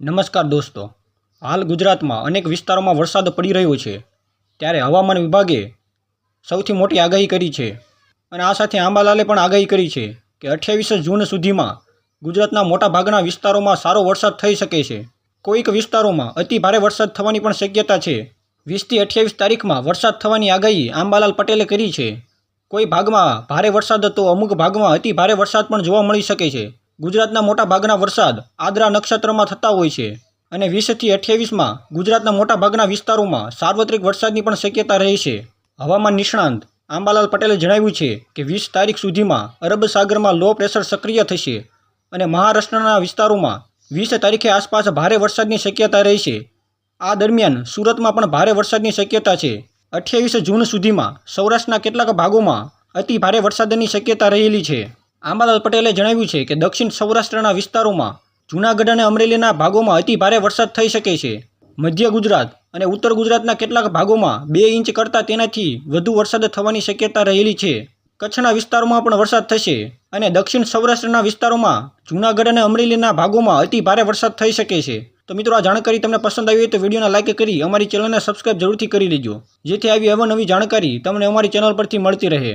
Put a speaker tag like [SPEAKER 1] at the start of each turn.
[SPEAKER 1] નમસ્કાર દોસ્તો, હાલ ગુજરાતમાં અનેક વિસ્તારોમાં વરસાદ પડી રહ્યો છે ત્યારે હવામાન વિભાગે સૌથી મોટી આગાહી કરી છે અને આ સાથે આંબાલાલે પણ આગાહી કરી છે કે 28 જૂન સુધીમાં ગુજરાતના મોટા ભાગના વિસ્તારોમાં સારો વરસાદ થઈ શકે છે. કોઈક વિસ્તારોમાં અતિ ભારે વરસાદ થવાની પણ શક્યતા છે. 20 થી 28 તારીખમાં વરસાદ થવાની આગાહી આંબાલાલ પટેલે કરી છે. કોઈ ભાગમાં ભારે વરસાદ તો અમુક ભાગમાં અતિ ભારે વરસાદ પણ જોવા મળી શકે છે. ગુજરાતના મોટા ભાગના વરસાદ આદ્રા નક્ષત્રમાં થતા હોય છે અને 20 થી 28માં ગુજરાતના મોટા ભાગના વિસ્તારોમાં સાર્વત્રિક વરસાદની પણ શક્યતા રહે છે. હવામાન નિષ્ણાંત આંબાલાલ પટેલે જણાવ્યું છે કે 20 તારીખ સુધીમાં અરબ સાગરમાં લો પ્રેશર સક્રિય થશે અને મહારાષ્ટ્રના વિસ્તારોમાં 20 તારીખે આસપાસ ભારે વરસાદની શક્યતા રહેશે. આ દરમિયાન સુરતમાં પણ ભારે વરસાદની શક્યતા છે. 28 જૂન સુધીમાં સૌરાષ્ટ્રના કેટલાક ભાગોમાં અતિ ભારે વરસાદની શક્યતા રહેલી છે. આંબાલાલ પટેલે જણાવ્યું છે કે દક્ષિણ સૌરાષ્ટ્રના વિસ્તારોમાં જૂનાગઢ અને અમરેલીના ભાગોમાં અતિ ભારે વરસાદ થઈ શકે છે. મધ્ય ગુજરાત અને ઉત્તર ગુજરાતના કેટલાક ભાગોમાં 2 ઇંચ કરતાં તેનાથી વધુ વરસાદ થવાની શક્યતા રહેલી છે. કચ્છના વિસ્તારોમાં પણ વરસાદ થશે અને દક્ષિણ સૌરાષ્ટ્રના વિસ્તારોમાં જૂનાગઢ અને અમરેલીના ભાગોમાં અતિ ભારે વરસાદ થઈ શકે છે. તો મિત્રો, આ જાણકારી તમને પસંદ આવી હોય તો વિડીયોને લાઇક કરી અમારી ચેનલને સબસ્ક્રાઇબ જરૂરથી કરી લેજો, જેથી આવી અવનવી જાણકારી તમને અમારી ચેનલ પરથી મળતી રહે.